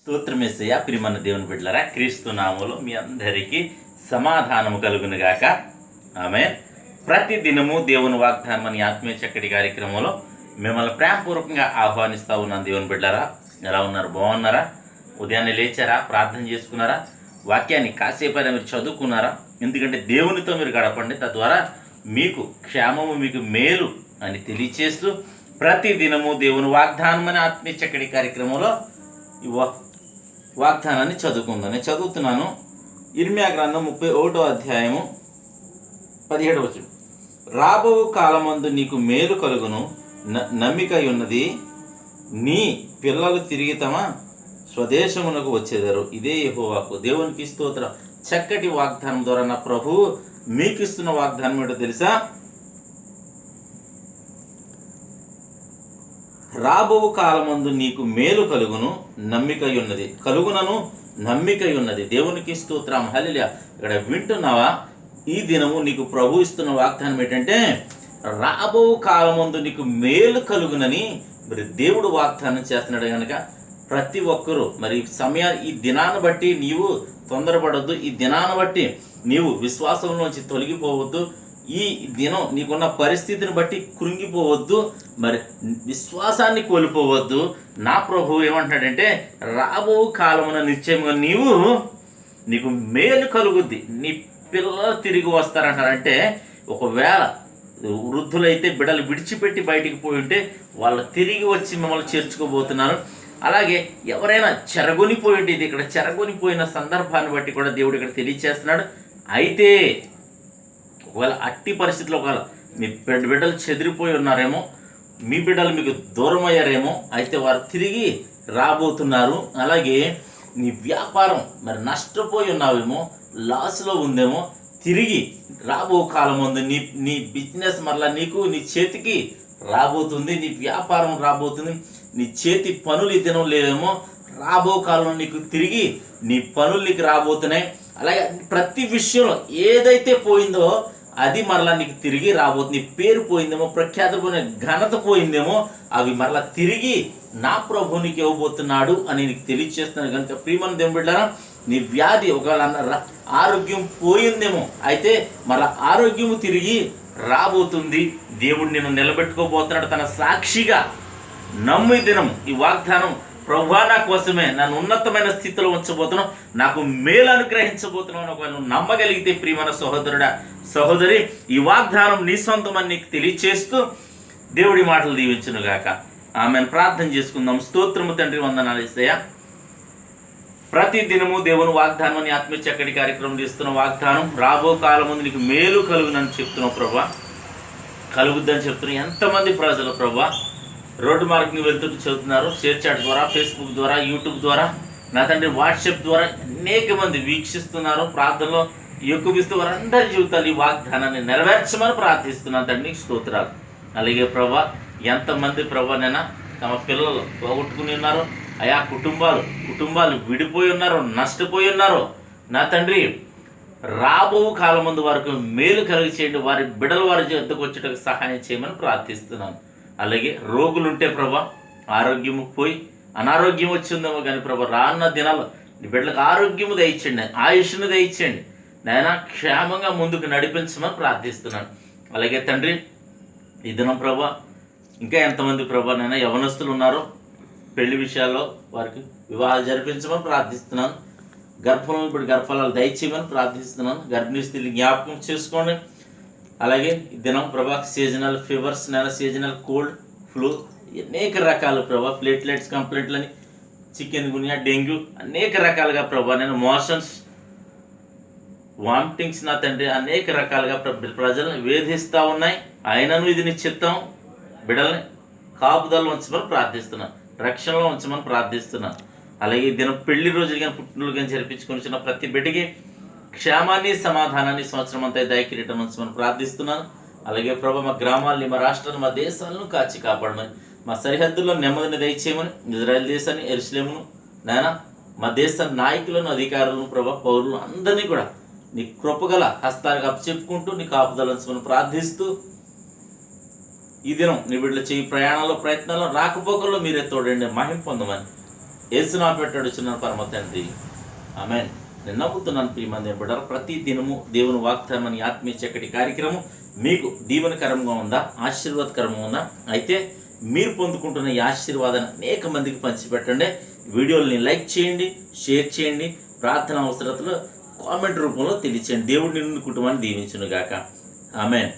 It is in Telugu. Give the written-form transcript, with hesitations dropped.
స్తోత్రమేసయ్య. ప్రియమైన దేవుని బిడ్డలారా, క్రీస్తు నామములో మీ అందరికీ సమాధానము కలుగునుగాక. ఆమేన్. ప్రతి దినము దేవుని వాగ్దానం అనే ఆత్మీయ చక్కటి కార్యక్రమంలో మిమ్మల్ని ప్రేమపూర్వకంగా ఆహ్వానిస్తూ ఉన్నాను. దేవుని బిడ్డలారా, ఎలా ఉన్నారు? బాగున్నారా? ఉదయాన్నే లేచారా? ప్రార్థన చేసుకున్నారా? వాక్యాన్ని కాసేపైనా మీరు చదువుకున్నారా? ఎందుకంటే దేవునితో మీరు గడపండి, తద్వారా మీకు క్షేమము, మీకు మేలు అని తెలియచేస్తూ ప్రతి దినము దేవుని వాగ్దానం అనే ఆత్మీయ చక్కటి కార్యక్రమంలో వాగ్దానాన్ని చదువుకుందాం. నేను చదువుతున్నాను. ఇర్మియా గ్రంథం 31వ అధ్యాయము 17వ వచనం. రాబో కాలమందు నీకు మేలు కలుగును, నమ్మిక ఉన్నది, నీ పిల్లలు తిరిగి తమ స్వదేశమునకు వచ్చేదారు. ఇదే యెహోవాకు. దేవునికి స్తోత్రం. చక్కటి వాగ్దానం ద్వారా నా ప్రభువు మీకు ఇస్తున్న వాగ్దానం ఏంటో తెలుసా? రాబో కాలమందు నీకు మేలు కలుగును, నమ్మిక ఉన్నది. కలుగునను నమ్మిక ఉన్నది. దేవునికి స్తోత్రం. హల్లెలూయా. ఇక్కడ వింటున్నావా? ఈ దినము నీకు ప్రభు ఇస్తున్న వాగ్దానం ఏంటంటే, రాబో కాలమందు నీకు మేలు కలుగునని మరి దేవుడు వాగ్దానం చేస్తున్నాడు. కనుక ప్రతి ఒక్కరూ మరి ఈ దినాన్ని బట్టి నీవు తొందరపడొద్దు. ఈ దినాన్ని బట్టి నీవు విశ్వాసంలోంచి తొలగిపోవద్దు. ఈ దినం నీకున్న పరిస్థితిని బట్టి కృంగిపోవద్దు, మరి విశ్వాసాన్ని కోల్పోవద్దు. నా ప్రభువు ఏమంటాడంటే, రాబో కాలమున నిశ్చయంగా నీకు మేలు కలుగుద్ది, నీ పిల్లలు తిరిగి వస్తారంటారంటే, ఒకవేళ వృద్ధులైతే బిడ్డలు విడిచిపెట్టి బయటికి పోయి ఉంటే వాళ్ళు తిరిగి వచ్చి మిమ్మల్ని చేర్చుకోబోతున్నారు. అలాగే ఎవరైనా చెరగొనిపోయి ఉంటే, ఇది ఇక్కడ చెరగొనిపోయిన సందర్భాన్ని బట్టి కూడా దేవుడు ఇక్కడ తెలియచేస్తున్నాడు. అయితే ఒకవేళ అట్టి పరిస్థితిలో ఒకవేళ మీ బిడ్డలు చెదిరిపోయి ఉన్నారేమో, మీ బిడ్డలు మీకు దూరం అయ్యారేమో, అయితే వారు తిరిగి రాబోతున్నారు. అలాగే నీ వ్యాపారం మరి నష్టపోయి ఉన్నావేమో, లాస్లో ఉందేమో, తిరిగి రాబో కాలం ఉంది. నీ బిజినెస్ మరలా నీ చేతికి రాబోతుంది, నీ వ్యాపారం రాబోతుంది, నీ చేతి పనులు ఈ దినం లేవేమో, రాబో కాలంలో నీకు తిరిగి నీ పనులు నీకు రాబోతున్నాయి. అలాగే ప్రతి విషయంలో ఏదైతే పోయిందో అది మరలా నీకు తిరిగి రాబోతుంది. నీ పేరు పోయిందేమో, ప్రఖ్యాత పోయిన ఘనత పోయిందేమో, అవి మరలా తిరిగి నా ప్రభు నీకు ఇవ్వబోతున్నాడు అని నీకు తెలియచేస్తున్నాడు. కనుక ప్రియమైన దేవుని బిడ్డలారా, నీ వ్యాధి ఒకవేళ ఆరోగ్యం పోయిందేమో, అయితే మరలా ఆరోగ్యము తిరిగి రాబోతుంది. దేవుడు నిన్ను నిలబెట్టుకోబోతున్నాడు తన సాక్షిగా. నమ్ము దినం ఈ వాగ్దానం. ప్రభువా, నా కోసమే నన్ను ఉన్నతమైన స్థితిలో ఉంచబోతున్నావు, నాకు మేలు అనుగ్రహించబోతున్నావు. ఒకవేళ నువ్వు నమ్మగలిగితే ప్రియమైన సహోదరుడా, సహోదరి, ఈ వాగ్దానం నీ సొంతమని నీకు తెలియచేస్తూ దేవుడి మాటలు దీవించునుగాక. ఆమెను ప్రార్థన చేసుకుందాం. స్తోత్రము తండ్రి, వందనాలు యేసయ్య. ప్రతి దినము దేవుని వాగ్దానం అని ఆత్మీయ చక్కటి కార్యక్రమం తీస్తున్న వాగ్దానం, రాబో కాలం ముందు నీకు మేలు కలుగునని చెప్తున్నావు ప్రభా. కలుగుద్దని చెప్తున్నావు. ఎంతమంది ప్రజలు ప్రభా రోడ్డు మార్గంగా వెళ్తుంటూ చదువుతున్నారు. షేర్ చాట్ ద్వారా, ఫేస్బుక్ ద్వారా, యూట్యూబ్ ద్వారా, నా తండ్రి వాట్సాప్ ద్వారా అనేక మంది వీక్షిస్తున్నారు. ప్రార్థనలో ఎక్కువిస్తూ వారందరి జీవితాలు ఈ వాగ్దానాన్ని నెరవేర్చమని ప్రార్థిస్తున్నాను తండ్రి. స్తోత్రాలు. అలాగే ప్రభా, ఎంతమంది ప్రభా నేను తమ పిల్లలు పోగొట్టుకుని ఉన్నారో, ఆయా కుటుంబాలు విడిపోయి ఉన్నారో, నష్టపోయి ఉన్నారో, నా తండ్రి రాబో కాలం ముందు వరకు మేలు కలిగి చేయండి. వారి బిడ్డల వారి జీవితంకు వచ్చేటకు సహాయం చేయమని ప్రార్థిస్తున్నాను. అలాగే రోగులుంటే ప్రభా, ఆరోగ్యము పోయి అనారోగ్యం వచ్చిందేమో కానీ ప్రభా, రానున్న దినాల్లో నీ బిడ్డలకు ఆరోగ్యము దయచేయండి, ఆయుష్ను దయచేయండి నాయన, క్షేమంగా ముందుకు నడిపించమని ప్రార్థిస్తున్నాను. అలాగే తండ్రి, ఈ దినం ప్రభా ఇంకా ఎంతమంది ప్రభా నాయన యవనస్తులు ఉన్నారో, పెళ్లి విషయాల్లో వారికి వివాహాలు జరిపించమని ప్రార్థిస్తున్నాను. గర్భంలో ఇప్పుడు గర్భఫలాలు దయచేయమని ప్రార్థిస్తున్నాను. గర్భిణీ స్త్రీలు జ్ఞాపకం చేసుకోండి. అలాగే ఈ దినం ప్రభా seasonal fevers, seasonal cold, flu, అనేక రకాలు ప్రభా, ప్లేట్లెట్స్ కంప్లైంట్లని, చికెన్ గున్యా, డెంగ్యూ, అనేక రకాలుగా ప్రభా నేను మోషన్స్, వామిటింగ్స్, నా తండ్రి అనేక రకాలుగా ప్రజలను వేధిస్తూ ఉన్నాయి. అయినను ఇది నీ చిత్తం. బిడ్డల్ని కాపుదల్లో ఉంచమని ప్రార్థిస్తున్నాను, రక్షణలో ఉంచమని ప్రార్థిస్తున్నాను. అలాగే ఈ దినం పెళ్లి రోజులు కానీ పుట్టినరోజులు కానీ జరిపించుకొని ప్రతి బిడ్డకి క్షేమాన్ని, సమాధానాన్ని సంవత్సరం అంతా దయకిరీటం ఉంచమని ప్రార్థిస్తున్నాను. అలాగే ప్రభా మా గ్రామాల్ని, మా రాష్ట్రాన్ని, మా దేశాలను కాచి కాపాడమని, మా సరిహద్దుల్లో నెమ్మదిని దయచేయమని, ఇజ్రాయెల్ దేశాన్ని, యెరూషలేమును నాయన, మా దేశ నాయకులను, అధికారులను ప్రభా, పౌరులను అందరినీ కూడా నీ కృపగల హస్తాలకు అప్పచెప్పుకుంటూ నీ కాపుదల ఉంచమని ప్రార్థిస్తూ, ఈ దినం నీ బిడ్డలు చేయి ప్రయాణాల్లో, ప్రయత్నాల్లో, రాకపోకల్లో మీరే తోడండి, మహిమ పొందమని యేసునామమున పెట్టడుచున్నాను పరమ తండ్రి, ఆమేన్. నేను నమ్ముతున్నాను ప్రియమైన బిడ్డలారా, ప్రతి దినము దేవుని వాగ్దానం అనే ఆత్మీయ చక్కటి కార్యక్రమం మీకు దీవెనకరంగా ఉందా, ఆశీర్వాదకరంగా ఉందా? అయితే మీరు పొందుకుంటున్న ఈ ఆశీర్వాదాన్ని అనేక మందికి పంచిపెట్టండి. వీడియోని లైక్ చేయండి, షేర్ చేయండి, ప్రార్థన అవసరతలు కామెంట్ రూపంలో తెలియచేయండి. దేవుడు నిన్ను కుటుంబాన్ని దీవించును గాక. ఆమేన్.